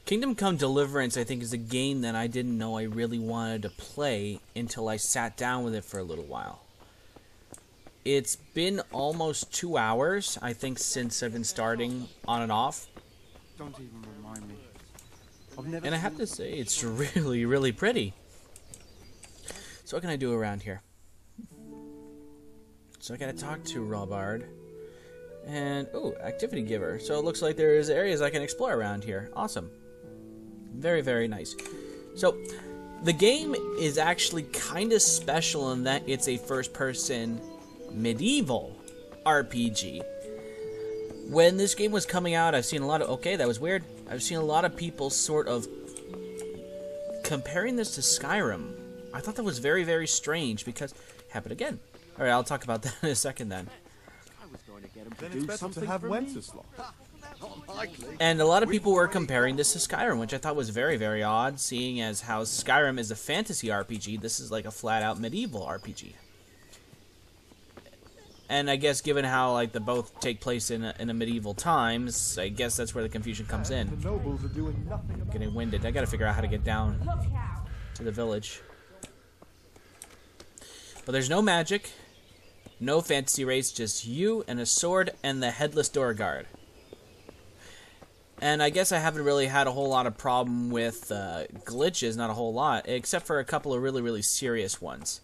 Kingdom Come Deliverance, I think, is a game that I didn't know I really wanted to play until I sat down with it for a little while. It's been almost 2 hours, I think, since I've been starting on and off. Don't even remind me. And I have to say, it's really, really pretty. So what can I do around here? So I gotta talk to Robard. And, oh, activity giver. So it looks like there's areas I can explore around here. Awesome. Very, very nice. So, the game is actually kind of special in that it's a first-person medieval RPG. When this game was coming out, I've seen a lot of... Okay, that was weird. I've seen a lot of people sort of comparing this to Skyrim. I thought that was very, very strange because... Happened again. Alright, I'll talk about that in a second then. Then it's better to have Wenceslas. And a lot of people were comparing this to Skyrim, which I thought was very, very odd, seeing as how Skyrim is a fantasy RPG, this is like a flat-out medieval RPG. And I guess given how like the both take place in a medieval times, I guess that's where the confusion comes in. The nobles are doing nothing. I'm getting winded. I gotta figure out how to get down to the village. But there's no magic, no fantasy race, just you and a sword and the headless door guard. And I guess I haven't really had a whole lot of problem with glitches, not a whole lot, except for a couple of really, really serious ones.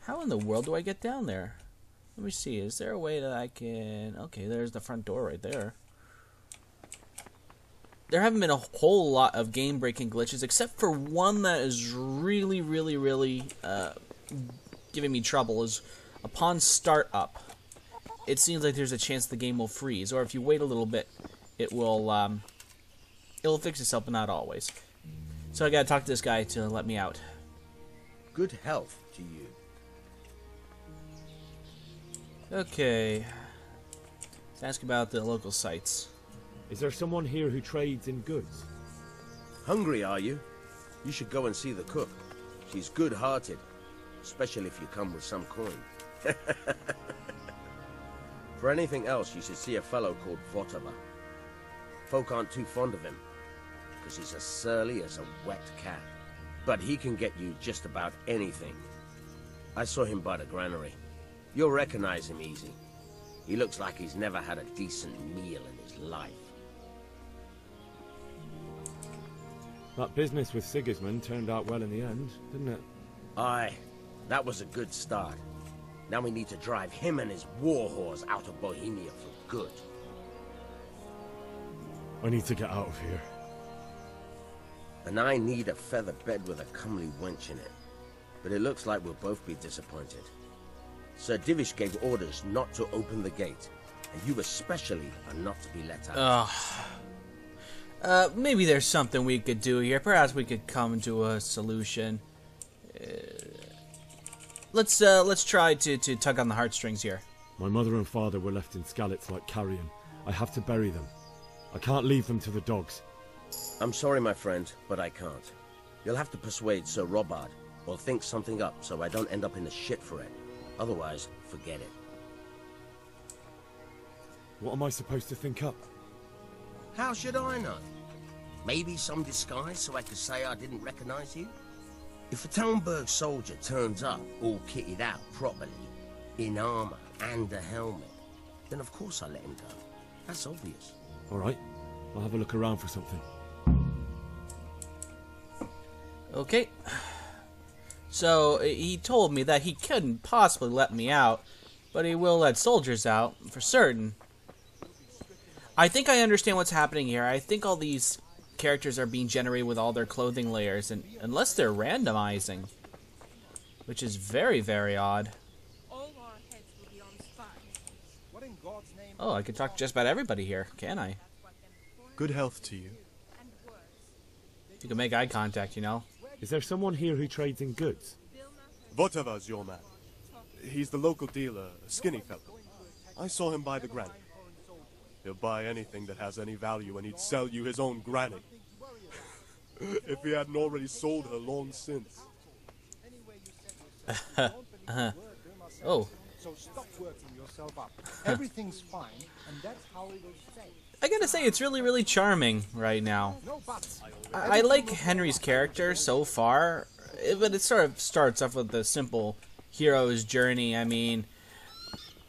How in the world do I get down there? Let me see, is there a way that I can... Okay, there's the front door right there. There haven't been a whole lot of game-breaking glitches, except for one that is really, really, really giving me trouble, is upon start-up, it seems like there's a chance the game will freeze, or if you wait a little bit, it'll fix itself, but not always. So I gotta talk to this guy to let me out. Good health to you. Okay. Let's ask about the local sites. Is there someone here who trades in goods? Hungry, are you? You should go and see the cook. She's good-hearted, especially if you come with some coin. For anything else, you should see a fellow called Votava. Folk aren't too fond of him, because he's as surly as a wet cat. But he can get you just about anything. I saw him by the granary. You'll recognize him easy. He looks like he's never had a decent meal in his life. That business with Sigismund turned out well in the end, didn't it? Aye, that was a good start. Now we need to drive him and his war whores out of Bohemia for good. I need to get out of here. And I need a feather bed with a comely wench in it. But it looks like we'll both be disappointed. Sir Divish gave orders not to open the gate, and you especially are not to be let out. Maybe there's something we could do here. Perhaps we could come to a solution. Let's try to tug on the heartstrings here. My mother and father were left in Skalitz like carrion. I have to bury them. I can't leave them to the dogs. I'm sorry, my friend, but I can't. You'll have to persuade Sir Robard, or think something up so I don't end up in the shit for it. Otherwise, forget it. What am I supposed to think up? How should I know? Maybe some disguise so I could say I didn't recognize you? If a Talmberg soldier turns up all kitted out properly, in armor and a helmet, then of course I let him go. That's obvious. Alright, I'll have a look around for something. Okay. So, he told me that he couldn't possibly let me out, but he will let soldiers out, for certain. I think I understand what's happening here. I think all these characters are being generated with all their clothing layers, and unless they're randomizing, which is very, very odd. Oh, I could talk to just about everybody here, can I? Good health to you. You can make eye contact, you know. Is there someone here who trades in goods? Votava's your man. He's the local dealer, a skinny fellow. I saw him by the granny. He'll buy anything that has any value, and he'd sell you his own granny. If he hadn't already sold her long since. Oh. So stop working yourself up. Everything's fine, and that's how it will stay. I gotta say, it's really, really charming right now. I like Henry's character so far, but it sort of starts off with the simple hero's journey. I mean,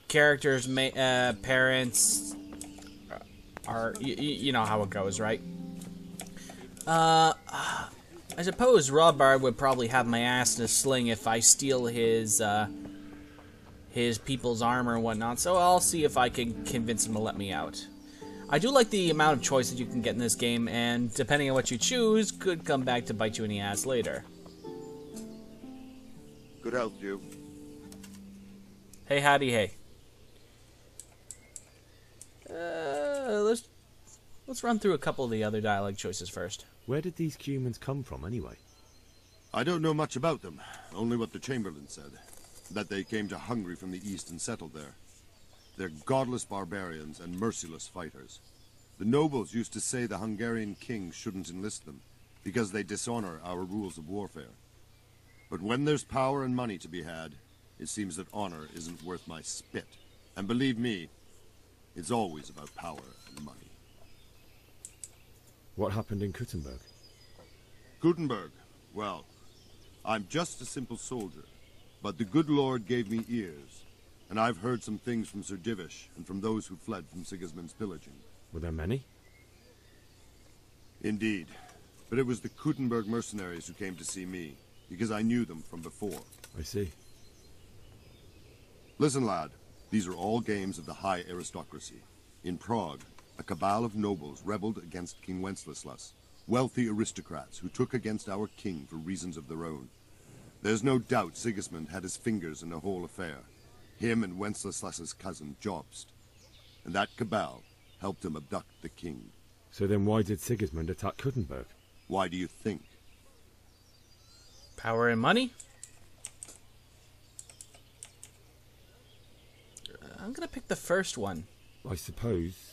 characters, parents are, you know how it goes, right? I suppose Robard would probably have my ass in a sling if I steal his people's armor and whatnot, so I'll see if I can convince him to let me out. I do like the amount of choice that you can get in this game, and depending on what you choose, could come back to bite you in the ass later. Good health, you. Hey, howdy, hey. Let's run through a couple of the other dialogue choices first. Where did these humans come from, anyway? I don't know much about them, only what the Chamberlain said. That they came to Hungary from the east and settled there. They're godless barbarians and merciless fighters. The nobles used to say the Hungarian king shouldn't enlist them, because they dishonor our rules of warfare. But when there's power and money to be had, it seems that honor isn't worth my spit. And believe me, it's always about power and money. What happened in Kuttenberg? Gutenberg, well, I'm just a simple soldier, but the good Lord gave me ears, and I've heard some things from Sir Divish and from those who fled from Sigismund's pillaging. Were there many? Indeed, but it was the Kuttenberg mercenaries who came to see me, because I knew them from before. I see. Listen, lad, these are all games of the high aristocracy. In Prague, a cabal of nobles rebelled against King Wenceslas, wealthy aristocrats who took against our king for reasons of their own. There's no doubt Sigismund had his fingers in the whole affair. Him and Wenceslas's cousin, Jobst. And that cabal helped him abduct the king. So then why did Sigismund attack Kuttenberg? Why do you think? Power and money? I'm gonna pick the first one. I suppose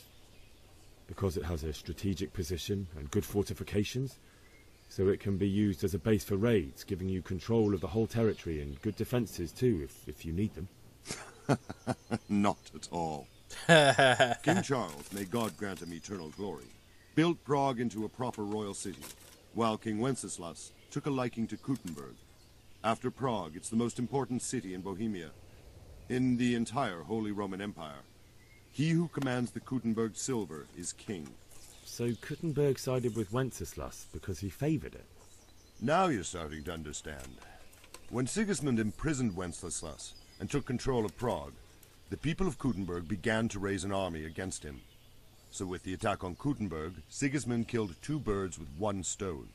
because it has a strategic position and good fortifications, so it can be used as a base for raids, giving you control of the whole territory and good defences too, if you need them. Not at all. King Charles, may God grant him eternal glory, built Prague into a proper royal city, while King Wenceslas took a liking to Kuttenberg. After Prague, it's the most important city in Bohemia, in the entire Holy Roman Empire. He who commands the Kuttenberg silver is king. So Kuttenberg sided with Wenceslas because he favoured it? Now you're starting to understand. When Sigismund imprisoned Wenceslas and took control of Prague, the people of Kuttenberg began to raise an army against him. So with the attack on Kuttenberg, Sigismund killed two birds with one stone.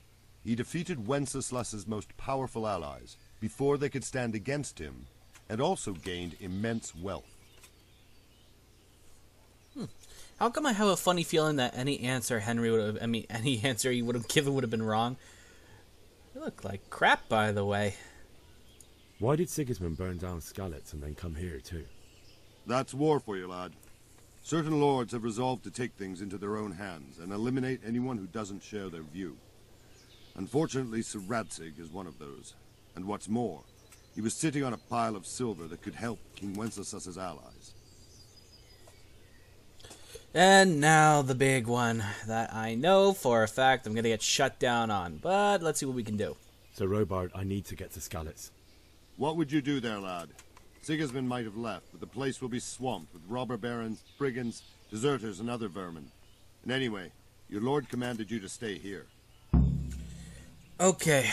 He defeated Wenceslas's most powerful allies before they could stand against him, and also gained immense wealth. How come I have a funny feeling that any answer Henry would have, any answer he would have given would have been wrong? They look like crap, by the way. Why did Sigismund burn down Skalitz and then come here too? That's war for you, lad. Certain lords have resolved to take things into their own hands and eliminate anyone who doesn't share their view. Unfortunately, Sir Radzig is one of those. And what's more, he was sitting on a pile of silver that could help King Wenceslas's allies. And now the big one that I know for a fact I'm going to get shut down on. But let's see what we can do. So Robard, I need to get to Skalitz. What would you do there, lad? Sigismund might have left, but the place will be swamped with robber barons, brigands, deserters, and other vermin. And anyway, your lord commanded you to stay here. Okay.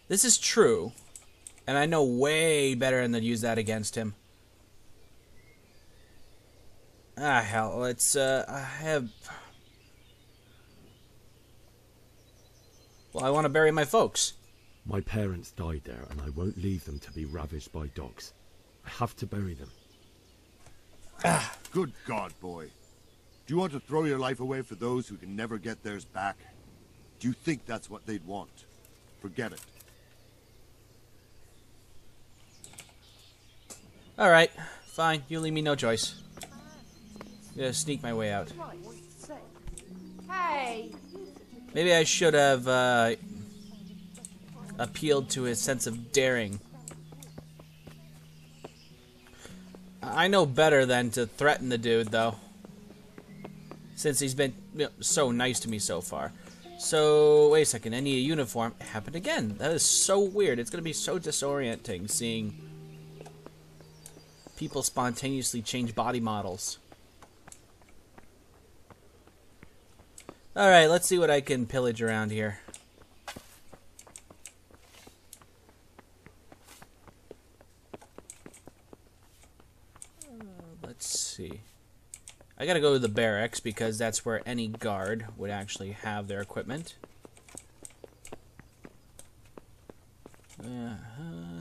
This is true, and I know way better than to use that against him. Ah, hell, it's, I want to bury my folks. My parents died there, and I won't leave them to be ravaged by dogs. I have to bury them. Ah, good God, boy. Do you want to throw your life away for those who can never get theirs back? Do you think that's what they'd want? Forget it. Alright, fine. You leave me no choice. I'm gonna sneak my way out. Hey! Maybe I should have appealed to his sense of daring I know better than to threaten the dude, though. Since he's been so nice to me so far. So, wait a second, I need a uniform. It happened again. That is so weird. It's going to be so disorienting seeing people spontaneously change body models. Alright, let's see what I can pillage around here. Let's see. I gotta go to the barracks because that's where any guard would actually have their equipment.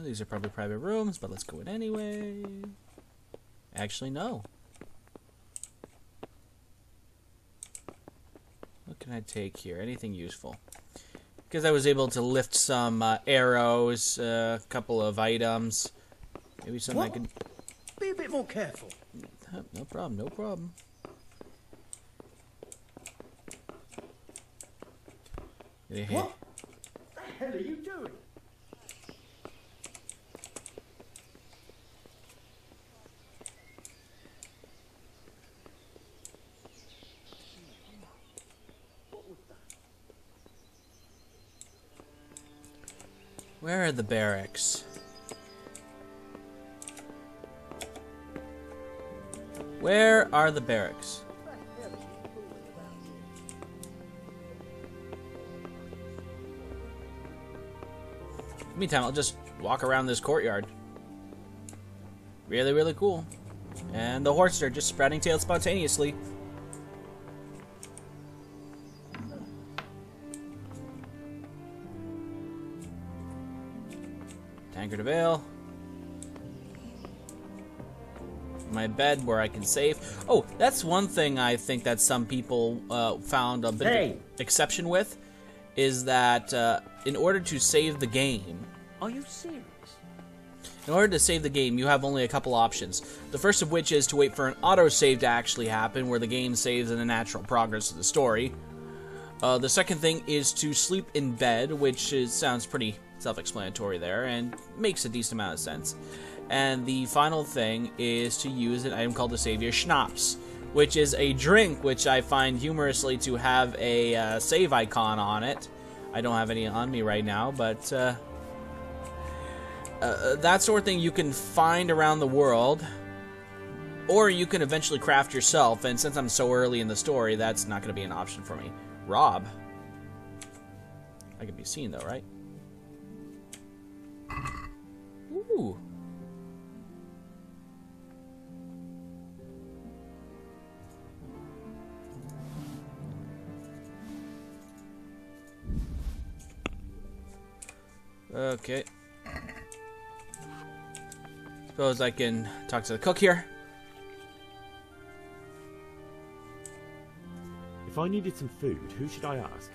These are probably private rooms, but let's go in anyway. Actually, no. What can I take here? Anything useful? Because I was able to lift some arrows, a couple of items. Maybe something I could... Be a bit more careful. No problem, no problem. What the hell are you doing? Where are the barracks? Where are the barracks? Meantime, I'll just walk around this courtyard. Really, really cool. And the horses are just sprouting tails spontaneously. Tankard of ale. My bed where I can save. Oh, that's one thing I think that some people found a bit of an exception with, is that in order to save the game... Are you serious? In order to save the game, you have only a couple options. The first of which is to wait for an autosave to actually happen, where the game saves in the natural progress of the story. The second thing is to sleep in bed, which sounds pretty self-explanatory there, and makes a decent amount of sense. And the final thing is to use an item called the Savior Schnapps, which is a drink which I find humorously to have a save icon on it. I don't have any on me right now, but that sort of thing you can find around the world, or you can eventually craft yourself, and since I'm so early in the story, that's not going to be an option for me. Rob. I can be seen, though, right? Ooh. Okay. Suppose I can talk to the cook here. If I needed some food, who should I ask?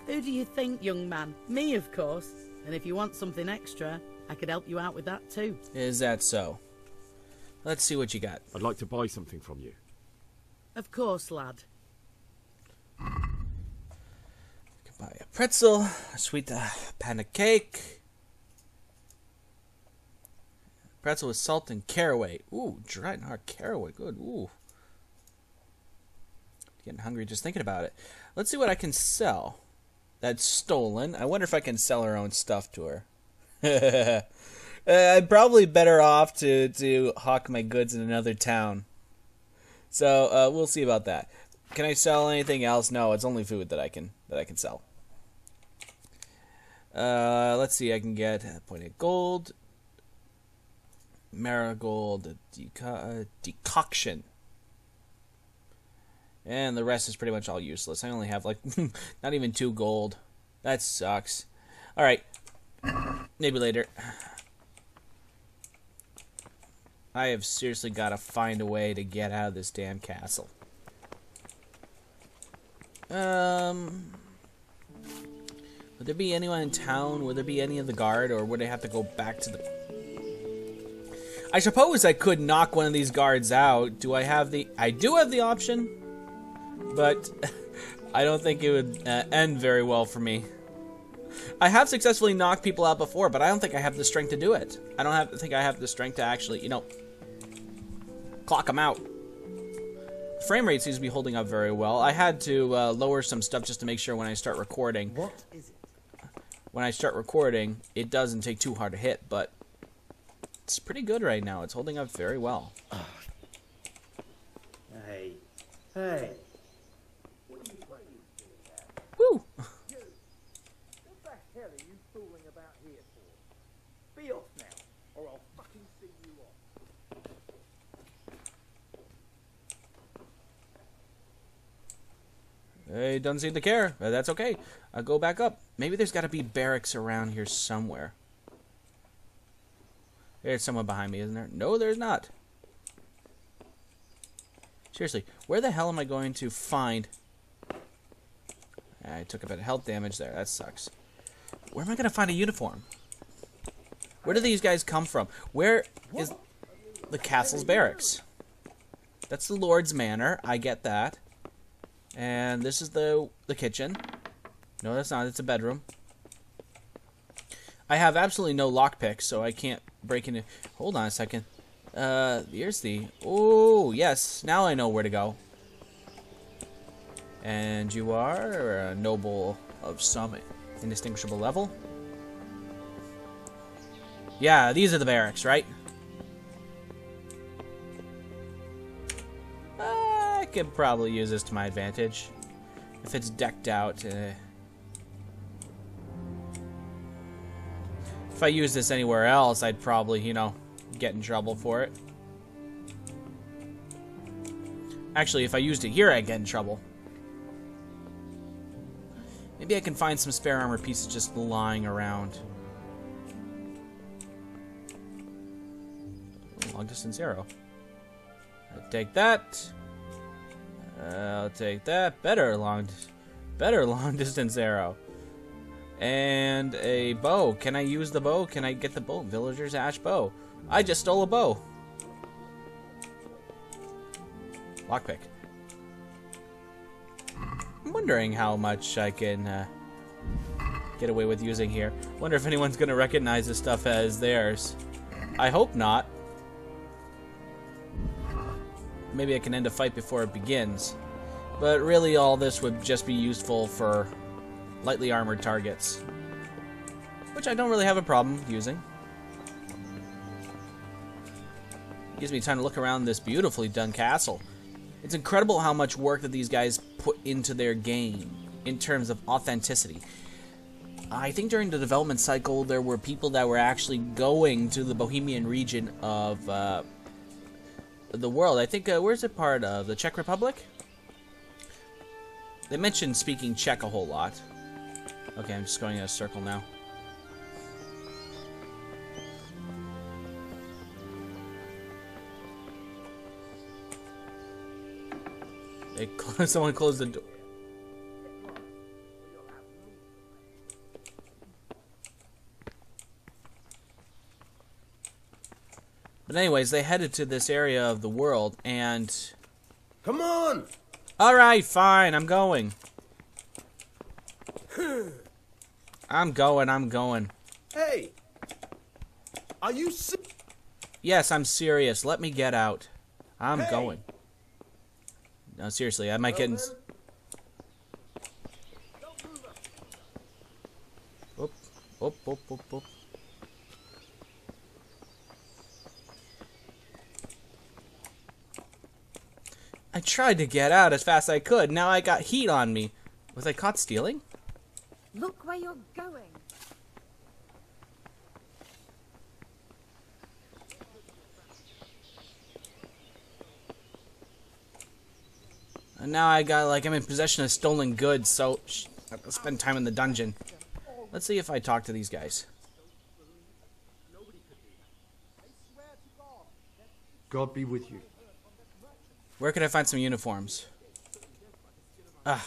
Who do you think, young man? Me, of course. And if you want something extra, I could help you out with that too. Is that so? Let's see what you got. I'd like to buy something from you. Of course, lad. I can buy a pretzel, a sweet pan of cake. Pretzel with salt and caraway. Ooh, dried and hard caraway. Good. Ooh. Getting hungry just thinking about it. Let's see what I can sell. That's stolen. I wonder if I can sell her own stuff to her. I'm probably better off to hawk my goods in another town. So we'll see about that. Can I sell anything else? No, it's only food that I can sell. Let's see. I can get pointed gold, marigold, decoction. And the rest is pretty much all useless. I only have, like, not even 2 gold. That sucks. Alright. Maybe later. I have seriously got to find a way to get out of this damn castle. Would there be anyone in town? Would there be any of the guard? Or would I have to go back to the... I suppose I could knock one of these guards out. Do I have the... I do have the option. But I don't think it would end very well for me. I have successfully knocked people out before, but I don't think I have the strength to do it. I don't think I have the strength to actually, you know... Clock them out. Frame rate seems to be holding up very well. I had to lower some stuff just to make sure when I start recording. What is it? When I start recording, it doesn't take too hard to hit, but it's pretty good right now. It's holding up very well. Hey. Hey. Woo! What the hell are you fooling about here for? Be off now, or I'll fucking see you off. He doesn't seem to care, but that's okay. I'll go back up. Maybe there's got to be barracks around here somewhere. There's someone behind me, isn't there? No, there's not. Seriously, where the hell am I going to find... I took a bit of health damage there. That sucks. Where am I going to find a uniform? Where do these guys come from? Where is the castle's barracks? That's the Lord's Manor. I get that. And this is the kitchen. No, that's not. It's a bedroom. I have absolutely no lockpick, so I can't break into... Hold on a second. Here's the... Oh, yes. Now I know where to go. And you are a noble of some indistinguishable level. Yeah, these are the barracks, right? I could probably use this to my advantage. If it's decked out. If I use this anywhere else, I'd probably, you know, get in trouble for it. Actually, if I used it here, I'd get in trouble. Maybe I can find some spare armor pieces just lying around. Long distance arrow. I'll take that. I'll take that. Better long distance arrow. And a bow. Can I use the bow? Can I get the bow? Villager's ash bow. I just stole a bow. Lockpick. I'm wondering how much I can get away with using here. Wonder if anyone's going to recognize this stuff as theirs. I hope not. Maybe I can end a fight before it begins. But really all this would just be useful for lightly armored targets. Which I don't really have a problem using. Gives me time to look around this beautifully done castle. It's incredible how much work that these guys put into their game in terms of authenticity. I think during the development cycle there were people that were actually going to the Bohemian region of the world. I think, where's it part of? The Czech Republic? They mentioned speaking Czech a whole lot. Okay, I'm just going in a circle now. Someone closed the door. But anyways, they headed to this area of the world, and... Come on! Alright, fine, I'm going. I'm going. Hey! Are you Yes, I'm serious. Let me get out. I'm Hey! going. No, seriously, I might get in... Oop, oop, oop, oop, oop. I tried to get out as fast as I could. Now I got heat on me. Was I caught stealing? Look where you're going. And now I got, like, I'm in possession of stolen goods, so I have to spend time in the dungeon. Let's see if I talk to these guys. God be with you. Where could I find some uniforms? Ah.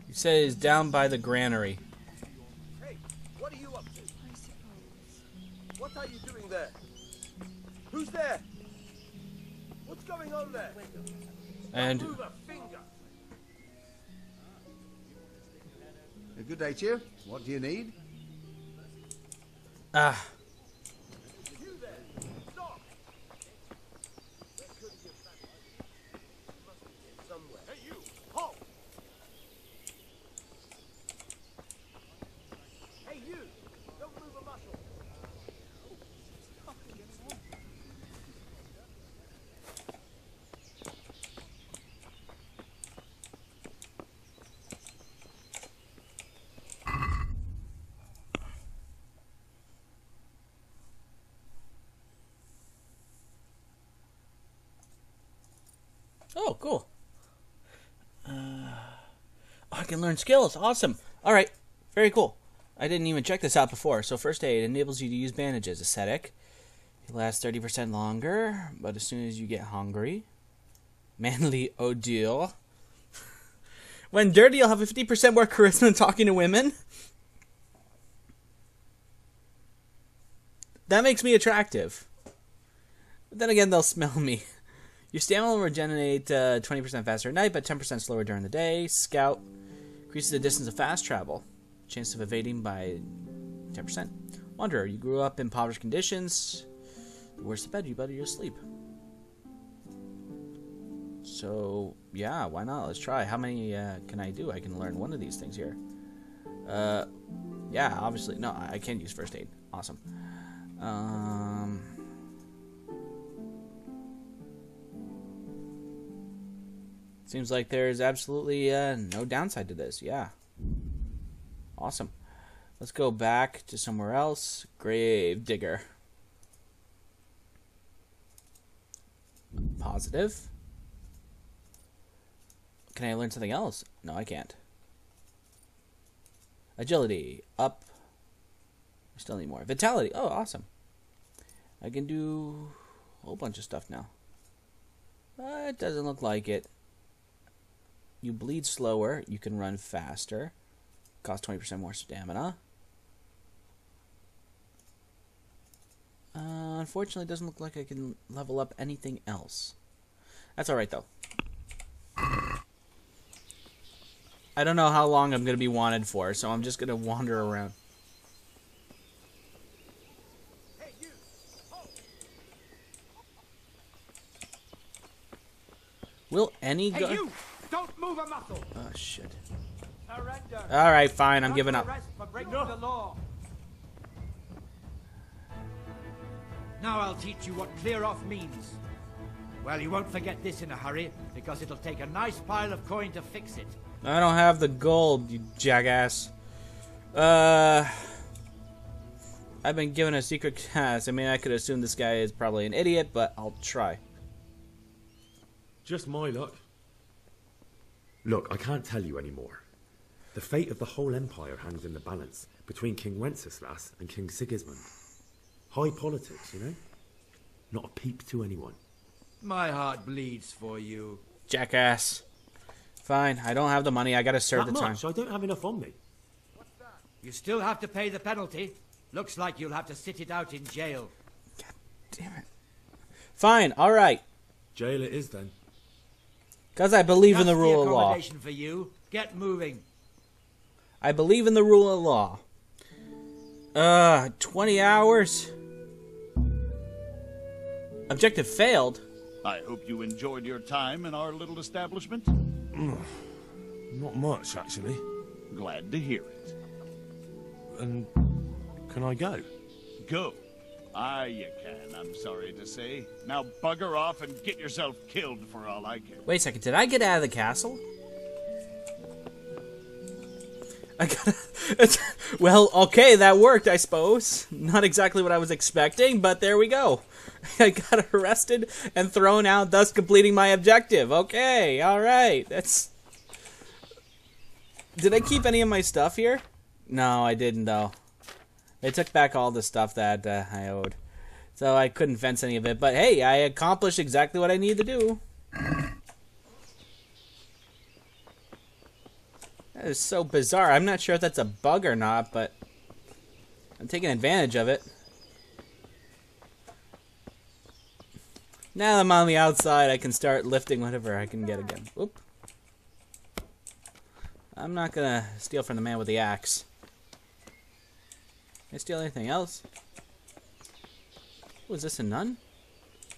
He says down by the granary. Hey, what are you up to? What are you doing there? Who's there? What's going on there? And Don't move a finger. Good day to you. What do you need? Ah. Oh, cool. I can learn skills. Awesome. All right. Very cool. I didn't even check this out before. So first aid enables you to use bandages. Ascetic. It lasts 30% longer, but as soon as you get hungry. Manly Odile. When dirty, you'll have a 50% more charisma than talking to women. That makes me attractive. But then again, they'll smell me. Your stamina will regenerate 20% faster at night, but 10% slower during the day. Scout increases the distance of fast travel. Chance of evading by 10%. Wanderer, you grew up in impoverished conditions. The worse the better, you better your sleep. So, yeah, why not? Let's try. How many can I do? I can learn one of these things here. Yeah, obviously. No, I can use first aid. Awesome. Seems like there's absolutely no downside to this. Yeah. Awesome. Let's go back to somewhere else. Grave digger. Positive. Can I learn something else? No, I can't. Agility. Up. I still need more. Vitality. Oh, awesome. I can do a whole bunch of stuff now. It doesn't look like it. You bleed slower. You can run faster. Cost 20% more stamina. Unfortunately, it doesn't look like I can level up anything else. That's alright, though. I don't know how long I'm going to be wanted for, so I'm just going to wander around. Will any go... Hey, you! Don't move a muscle! Oh, shit. Surrender. Alright, fine, I'm giving up. For breaking the law. Now I'll teach you what clear off means. Well, you won't forget this in a hurry, because it'll take a nice pile of coin to fix it. I don't have the gold, you jackass. I've been given a secret class. I mean, I could assume this guy is probably an idiot, but I'll try. Just my luck. Look, I can't tell you anymore. The fate of the whole empire hangs in the balance between King Wenceslas and King Sigismund. High politics, you know? Not a peep to anyone. My heart bleeds for you. Jackass. Fine, I don't have the money. I gotta serve the time. I don't have enough on me. You still have to pay the penalty. Looks like you'll have to sit it out in jail. God damn it. Fine, alright. Jail it is then. Because I believe in the That's rule of law. accommodation for you. Get moving. I believe in the rule of law. 20 hours? Objective failed. I hope you enjoyed your time in our little establishment. Not much, actually. Glad to hear it. And can I go? Go. Aye, you can, I'm sorry to say. Now bugger off and get yourself killed for all I care. Wait a second, did I get out of the castle? I gotta... Well, okay, that worked, I suppose. Not exactly what I was expecting, but there we go. I got arrested and thrown out, thus completing my objective. Okay, alright, that's... Did I keep any of my stuff here? No, I didn't, though. They took back all the stuff that I owed. So I couldn't fence any of it, but hey, I accomplished exactly what I needed to do. That is so bizarre. I'm not sure if that's a bug or not, but I'm taking advantage of it. Now that I'm on the outside, I can start lifting whatever I can get again. Oop. I'm not gonna steal from the man with the axe. Can I steal anything else? Was this a nun?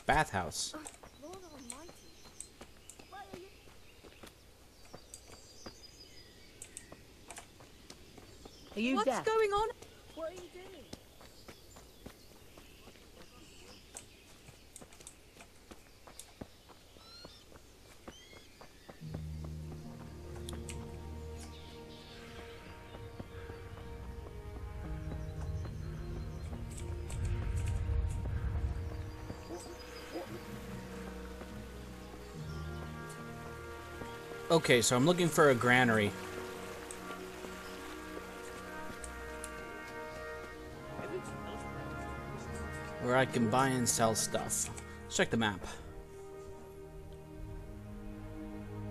Bathhouse. Lord Almighty. What are you... Are you What's deaf? going on? What are you doing? Okay, so I'm looking for a granary. Where I can buy and sell stuff. Let's check the map.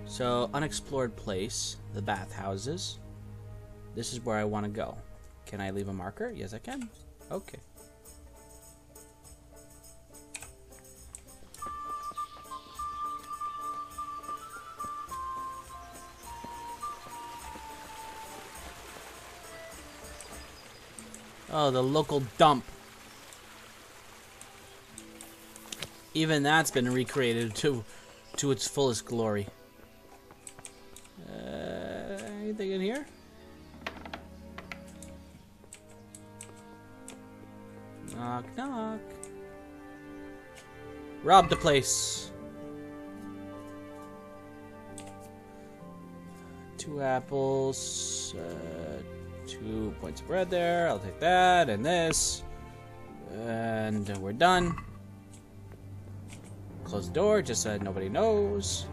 So, unexplored place, the bathhouses. This is where I want to go. Can I leave a marker? Yes, I can. Okay. Oh, the local dump. Even that's been recreated to its fullest glory. Anything in here? Knock, knock. Rob the place. 2 apples. 2 points of bread there. I'll take that and this. And we're done. Close the door just so nobody knows.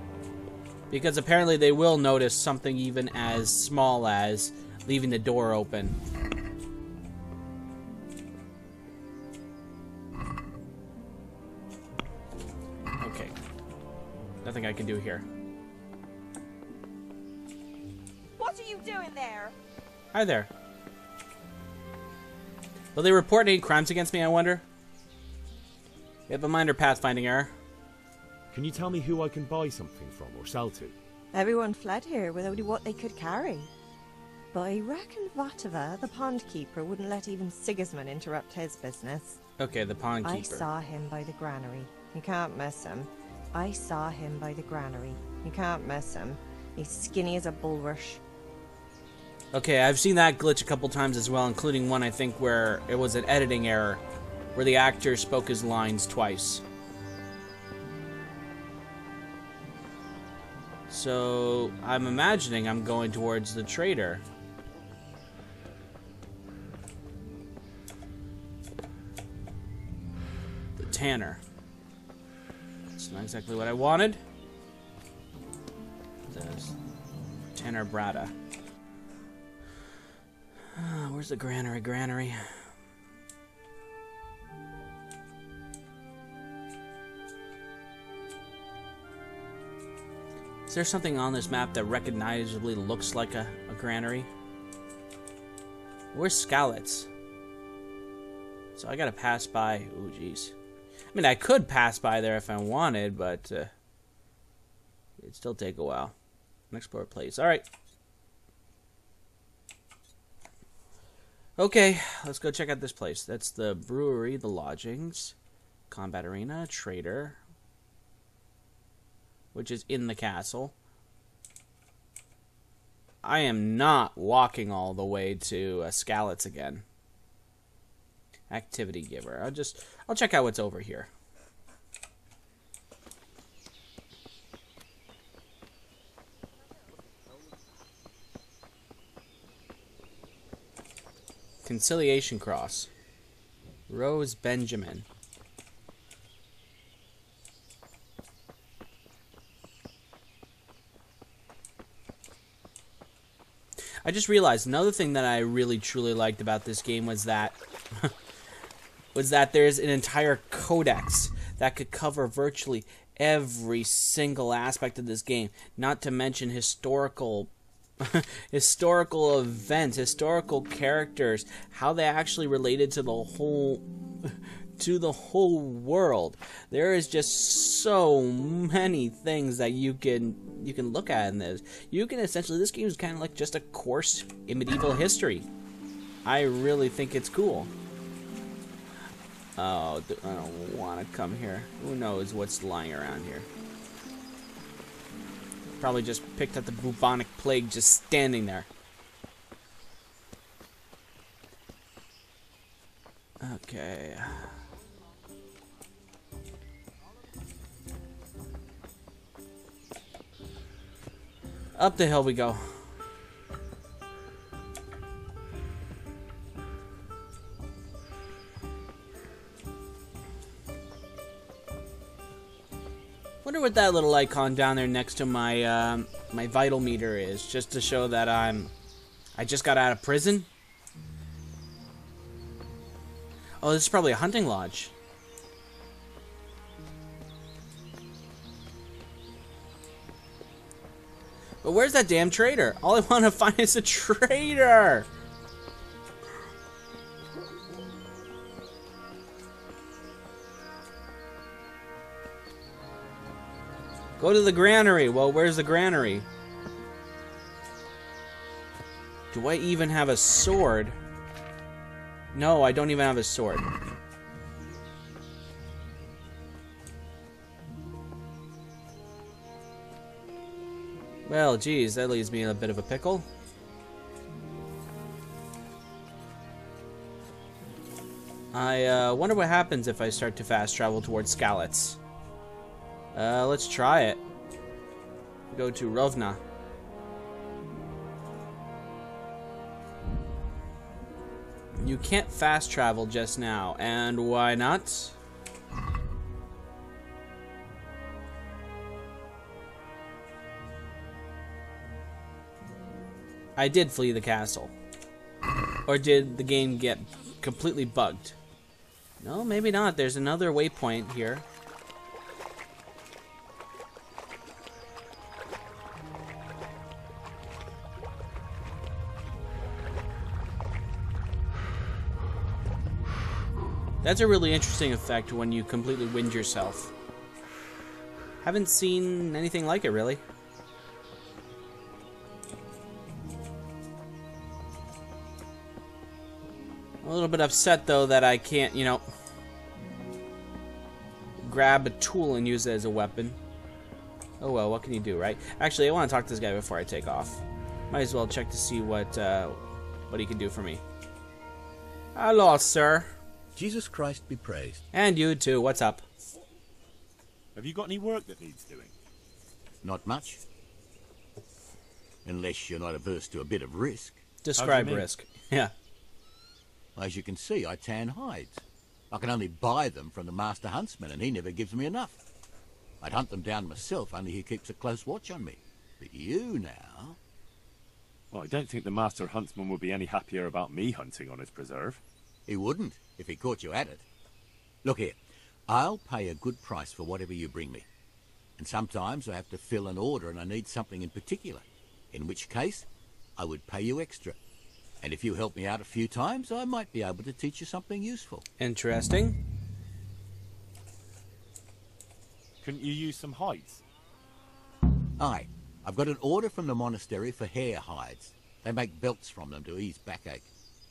Because apparently they will notice something even as small as leaving the door open. Okay. Nothing I can do here. What are you doing there? Hi there. Will they report any crimes against me, I wonder? We have a minor pathfinding error. Can you tell me who I can buy something from or sell to? Everyone fled here with only what they could carry. But I reckon Vatava, the pond keeper, wouldn't let even Sigismund interrupt his business. Okay, the pond keeper. I saw him by the granary. You can't miss him. I saw him by the granary. You can't miss him. He's skinny as a bulrush. Okay, I've seen that glitch a couple times as well, including one I think where it was an editing error, where the actor spoke his lines twice. So, I'm imagining I'm going towards the trader. The tanner. That's not exactly what I wanted. The tanner Brada. Where's the granary? Is there something on this map that recognizably looks like a granary? Where's Skalitz? So I gotta pass by. Ooh, jeez. I mean, I could pass by there if I wanted, but it'd still take a while. Unexplored place. Alright. Okay, let's go check out this place. That's the brewery, the lodgings, combat arena, trader, which is in the castle. I am not walking all the way to Skalitz again. Activity giver. I'll check out what's over here. Conciliation Cross. Rose Benjamin. I just realized another thing that I really truly liked about this game was that there's an entire codex that could cover virtually every single aspect of this game, not to mention historical events, historical characters, how they actually related to the to the whole world. There is just so many things that you can look at in this. You can essentially, this game is kind of like just a course in medieval history. I really think it's cool. Oh, I don't want to come here. Who knows what's lying around here? Probably just picked up the bubonic plague just standing there. Okay. Up the hill we go. Wonder what that little icon down there next to my my vital meter is, just to show that I just got out of prison. Oh, this is probably a hunting lodge. But where's that damn trader? All I want to find is a trader! Go to the granary. Well, where's the granary? Do I even have a sword? No, I don't even have a sword. Well, geez, that leaves me in a bit of a pickle. I wonder what happens if I start to fast travel towards Skalitz. Let's try it. Go to Rovna. You can't fast travel just now, and why not? I did flee the castle. Or did the game get completely bugged? No, maybe not. There's another waypoint here. That's a really interesting effect when you completely wind yourself. Haven't seen anything like it, really. I'm a little bit upset, though, that I can't, you know, grab a tool and use it as a weapon. Oh well, what can you do, right? Actually, I want to talk to this guy before I take off. Might as well check to see what he can do for me. Hello, sir. Jesus Christ be praised. And you too. What's up? Have you got any work that needs doing? Not much. Unless you're not averse to a bit of risk. Describe risk. Yeah. As you can see, I tan hides. I can only buy them from the master huntsman, and he never gives me enough. I'd hunt them down myself, only he keeps a close watch on me. But you now... Well, I don't think the master huntsman would be any happier about me hunting on his preserve. He wouldn't, if he caught you at it. Look here, I'll pay a good price for whatever you bring me. And sometimes I have to fill an order and I need something in particular. In which case, I would pay you extra. And if you help me out a few times, I might be able to teach you something useful. Interesting. Couldn't you use some hides? Aye. I've got an order from the monastery for hare hides. They make belts from them to ease backache.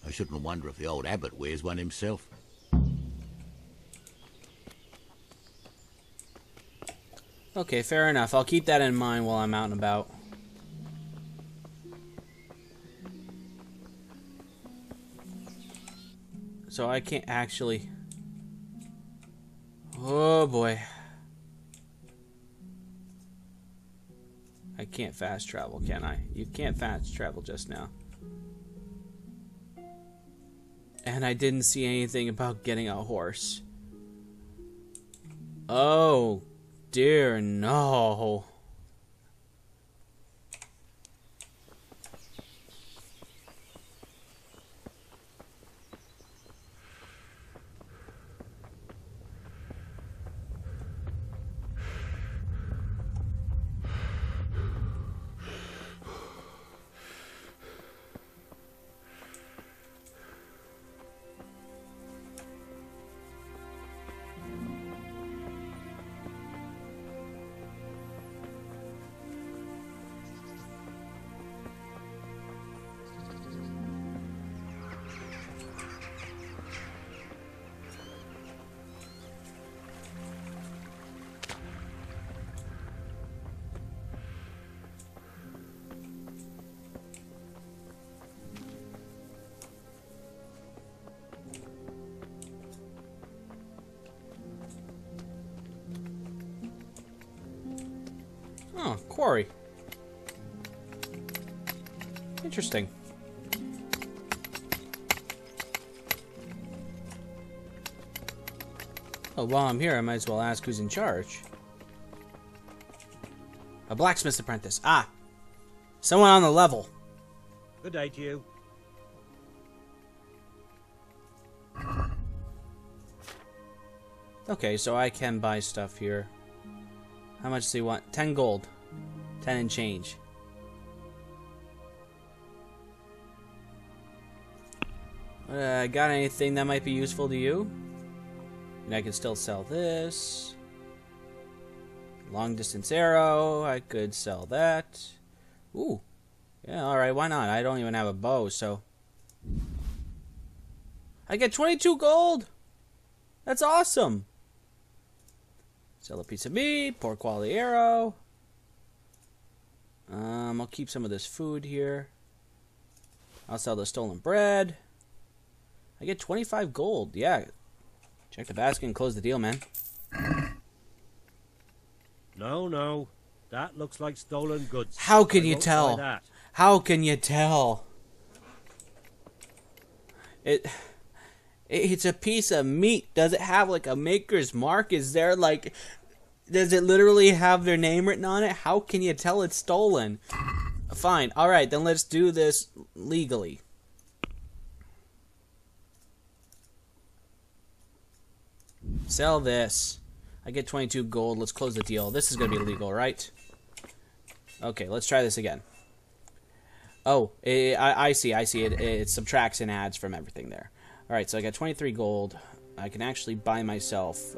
I shouldn't wonder if the old abbot wears one himself. Okay, fair enough. I'll keep that in mind while I'm out and about. So I can't actually... Oh boy. I can't fast travel, can I? You can't fast travel just now. And I didn't see anything about getting a horse. Oh dear, no. quarry. Interesting. Oh, while I'm here, I might as well ask who's in charge. A blacksmith's apprentice. Ah! Someone on the level. Good day to you. Okay, so I can buy stuff here. How much do you want? 10 gold. 10 and change. Got anything that might be useful to you? And I can still sell this. Long distance arrow. I could sell that. Ooh. Yeah, alright, why not? I don't even have a bow, so. I get 22 gold! That's awesome! Sell a piece of meat, poor quality arrow. I'll keep some of this food here. I'll sell the stolen bread. I get 25 gold, yeah. Check the basket and close the deal, man. No, no. That looks like stolen goods. How can I you won't buy tell? that. How can you tell? It's a piece of meat. Does it have like a maker's mark? Is there like... Does it literally have their name written on it? How can you tell it's stolen? Fine. Alright, then let's do this legally. Sell this. I get 22 gold. Let's close the deal. This is going to be legal, right? Okay, let's try this again. Oh, I see. It subtracts and adds from everything there. Alright, so I got 23 gold. I can actually buy myself...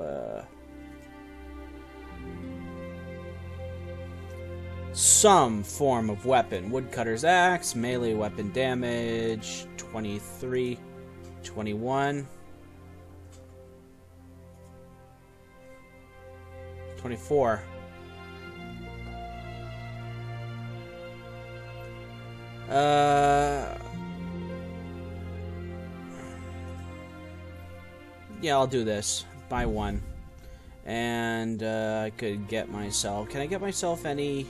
some form of weapon. Woodcutter's axe, melee weapon damage, 23, 21... 24. Yeah, I'll do this. Buy one. And I could get myself... Can I get myself anything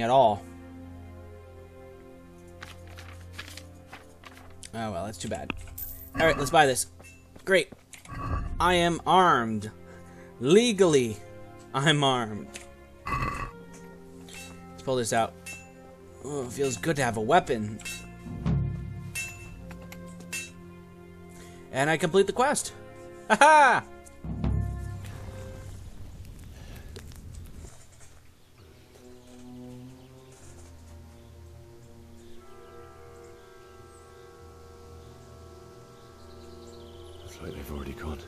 at all? Oh, well, that's too bad. Alright, let's buy this. Great. I am armed. Legally, I'm armed. Let's pull this out. Oh, it feels good to have a weapon. And I complete the quest. Haha! Looks like they've already gone.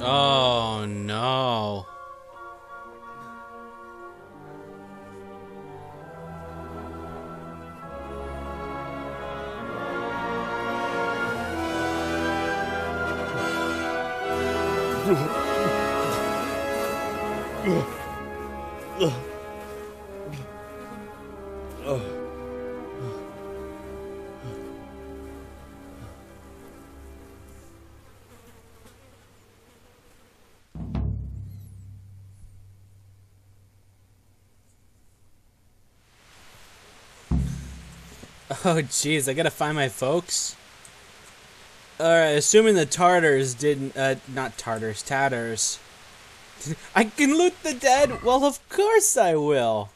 Oh no. Oh jeez, I gotta find my folks. Alright, assuming the Tartars didn't, not Tartars, Tatters. I can loot the dead? Well, of course I will.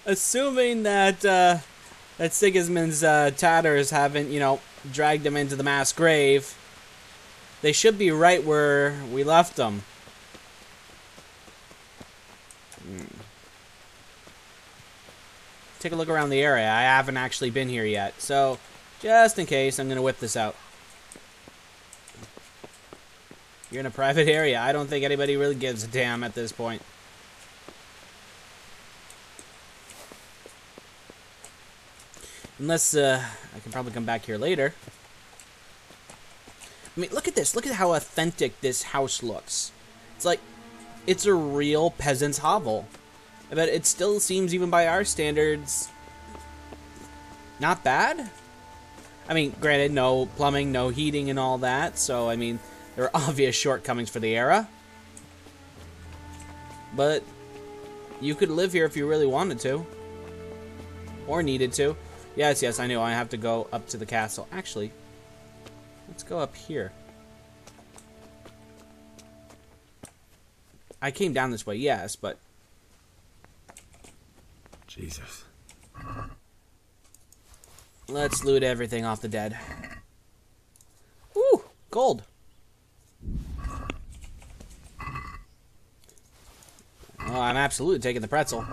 Assuming that, that Sigismund's, Tatters haven't, you know, dragged him into the mass grave, they should be right where we left them. Take a look around the area. I haven't actually been here yet, so just in case, I'm gonna whip this out. You're in a private area. I don't think anybody really gives a damn at this point. Unless, I can probably come back here later. I mean, look at this. Look at how authentic this house looks. It's like, it's a real peasant's hovel. But it still seems, even by our standards, not bad. I mean, granted, no plumbing, no heating and all that. So, I mean, there are obvious shortcomings for the era. But you could live here if you really wanted to. Or needed to. Yes, yes, I know. I have to go up to the castle. Actually, let's go up here. I came down this way, yes, but... Jesus. Let's loot everything off the dead. Ooh, gold. Oh, I'm absolutely taking the pretzel.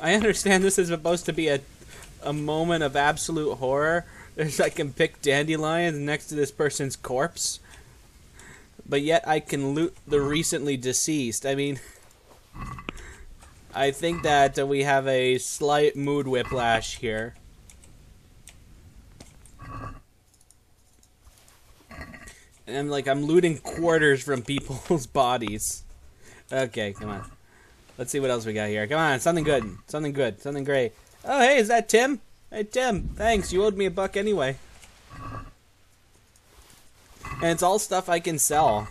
I understand this is supposed to be a moment of absolute horror. There's, I can pick dandelions next to this person's corpse. But yet I can loot the recently deceased. I mean, I think that we have a slight mood whiplash here. And I'm looting quarters from people's bodies. Okay, come on. Let's see what else we got here. Come on, something good. Something good. Something great. Oh, hey, is that Tim? Hey, Tim. Thanks. You owed me $1 anyway. And it's all stuff I can sell.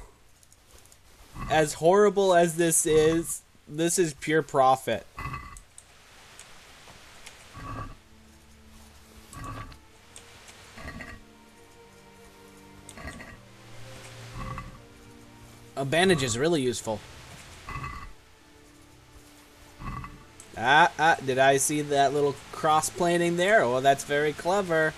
As horrible as this is pure profit. A bandage is really useful. Did I see that little cross-planing there? Oh, that's very clever.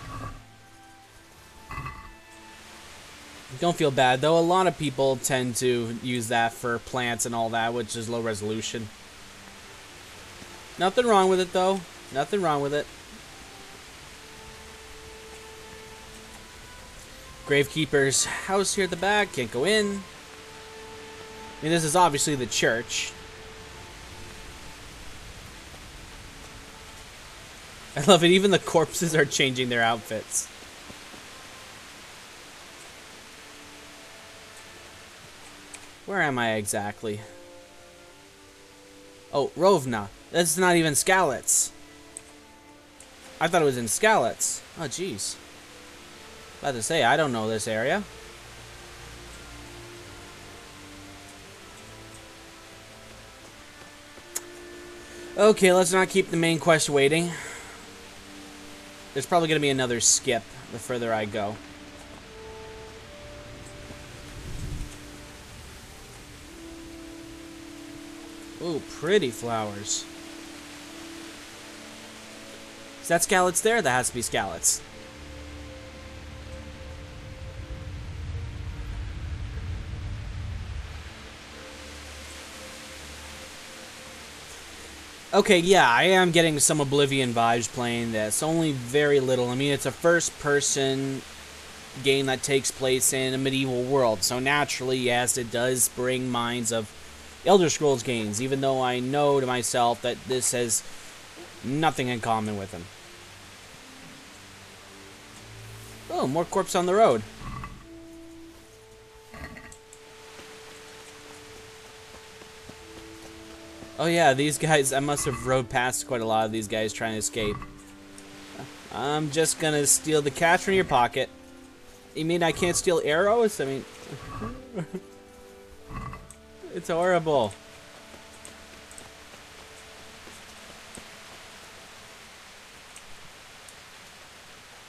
Don't feel bad, though. A lot of people tend to use that for plants and all that, which is low resolution. Nothing wrong with it, though. Nothing wrong with it. Gravekeeper's house here at the back. Can't go in. I mean, this is obviously the church. I love it. Even the corpses are changing their outfits. Where am I exactly? Oh, Rovna. That's not even Skalitz. I thought it was in Skalitz. Oh, jeez. About to say, I don't know this area. Okay, let's not keep the main quest waiting. There's probably going to be another skip the further I go. Ooh, pretty flowers. Is that Skalitz there? That has to be Skalitz. Okay, yeah, I am getting some Oblivion vibes playing this. Only very little. I mean, it's a first-person game that takes place in a medieval world. So naturally, yes, it does bring minds of Elder Scrolls games, even though I know to myself that this has nothing in common with them. Oh, more corpse on the road. Oh yeah, these guys, I must have rode past quite a lot of these guys trying to escape. I'm just gonna steal the cash from your pocket. You mean I can't steal arrows? I mean... It's horrible.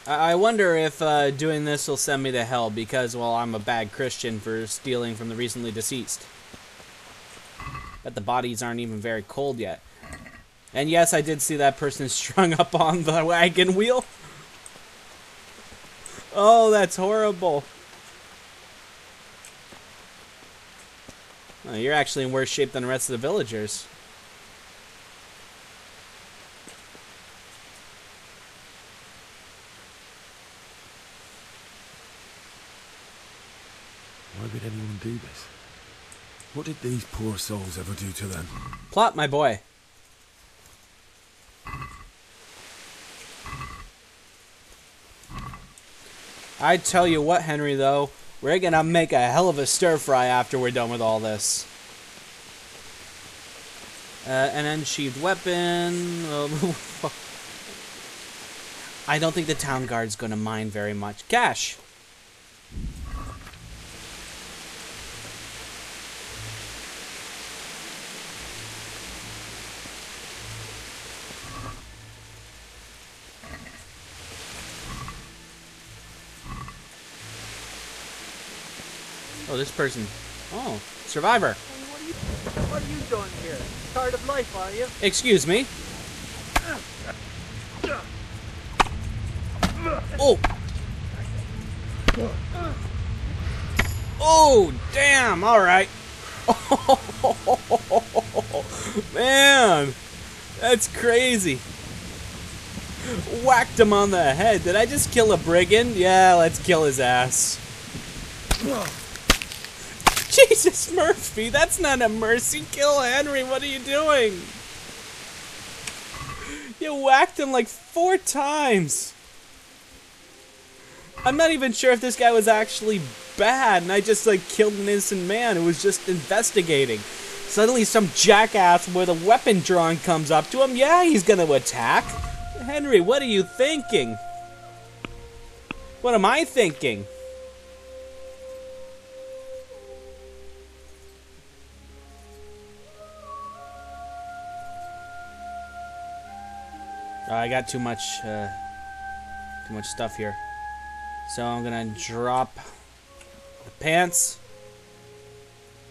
I wonder if doing this will send me to hell because, well, I'm a bad Christian for stealing from the recently deceased. But the bodies aren't even very cold yet. And yes, I did see that person strung up on the wagon wheel. Oh, that's horrible. Oh, you're actually in worse shape than the rest of the villagers. Why would anyone do this? What did these poor souls ever do to them? Plot, my boy. I tell you what, Henry, though, we're gonna make a hell of a stir fry after we're done with all this. An unsheathed weapon. I don't think the town guard's gonna mind very much. Cash. Oh, this person. Oh, survivor. What are you doing here? Tired of life, are you? Excuse me. Oh. Oh, damn. All right. Oh, man. That's crazy. Whacked him on the head. Did I just kill a brigand? Yeah, let's kill his ass. Jesus, Murphy, that's not a mercy kill, Henry. What are you doing? You whacked him like 4 times. I'm not even sure if this guy was actually bad, and I just like killed an innocent man who was just investigating. Suddenly some jackass with a weapon drawn comes up to him. Yeah, he's gonna attack. Henry, what are you thinking? What am I thinking? I got too much stuff here. So I'm gonna drop the pants.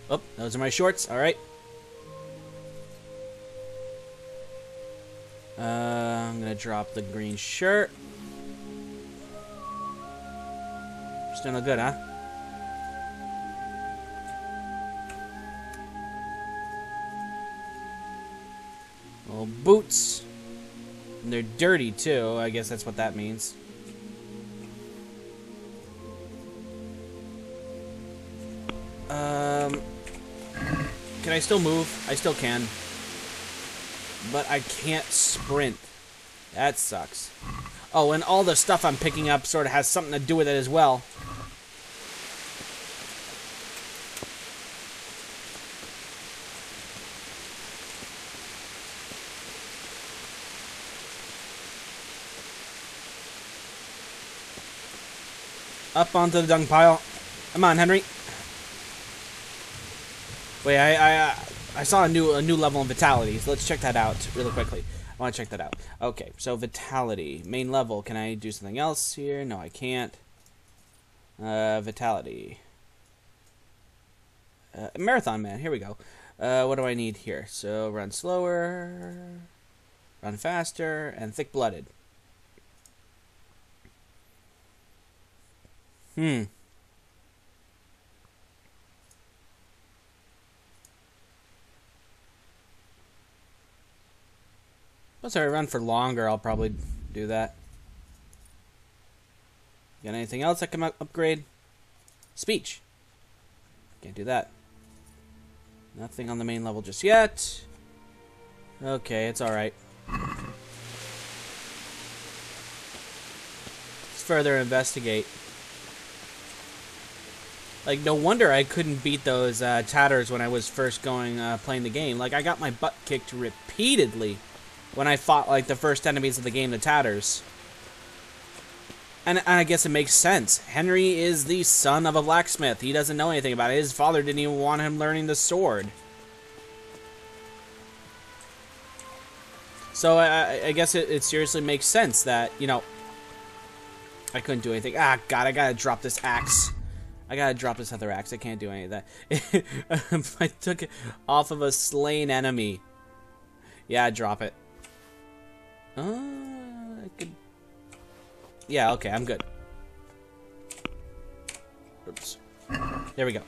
Oh, those are my shorts. All right. I'm gonna drop the green shirt. Still no good, huh? Little boots. And they're dirty, too. I guess that's what that means. Can I still move? I still can. But I can't sprint. That sucks. Oh, and all the stuff I'm picking up sort of has something to do with it as well. Up onto the dung pile. Come on, Henry. Wait, I saw a new level in vitality, so let's check that out really quickly. I want to check that out. Okay, so vitality, main level. Can I do something else here? No, I can't. Vitality. Marathon man. Here we go. What do I need here? So run slower, run faster, and thick-blooded. Once I run for longer, I'll probably do that. Got anything else I can upgrade? Speech. Can't do that. Nothing on the main level just yet. Okay, it's alright. Let's further investigate. Like, no wonder I couldn't beat those tatters when I was first playing the game. Like, I got my butt kicked repeatedly when I fought, like, the first enemies of the game, the tatters. And I guess it makes sense. Henry is the son of a blacksmith. He doesn't know anything about it. His father didn't even want him learning the sword. So I guess it seriously makes sense that, you know, I couldn't do anything. Ah, God, I gotta drop this axe. I gotta drop this other axe. I can't do any of that. I took it off of a slain enemy. Yeah, drop it. I could... Yeah, okay, I'm good. Oops. There we go.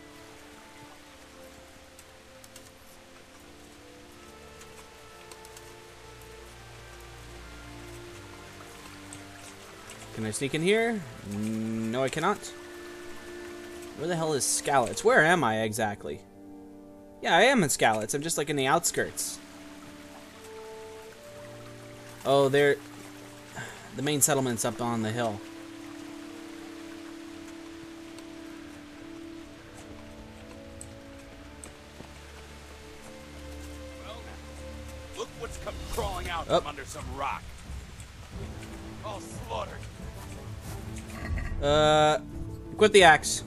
Can I sneak in here? No, I cannot. Where the hell is Skalitz? Where am I exactly? Yeah, I am in Skalitz. I'm just like in the outskirts. Oh, there... The main settlement's up on the hill. Well, look what's come crawling out from under some rock. All slaughtered. Quit the axe.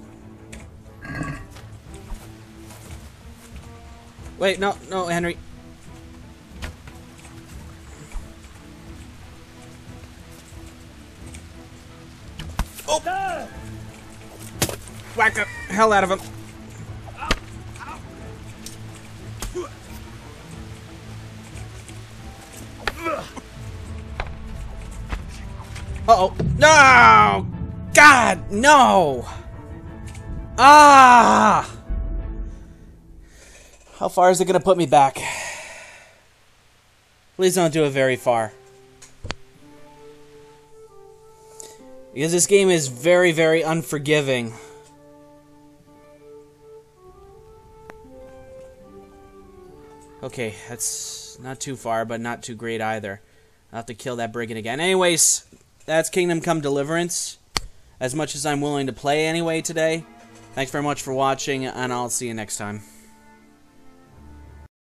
Wait, no, Henry. Oh! Whack the hell out of him. Uh-oh. No! God, no! Ah! How far is it going to put me back? Please don't do it very far. Because this game is very, very unforgiving. Okay, that's not too far, but not too great either. I'll have to kill that brigand again. Anyways, that's Kingdom Come Deliverance. As much as I'm willing to play anyway today. Thanks very much for watching, and I'll see you next time.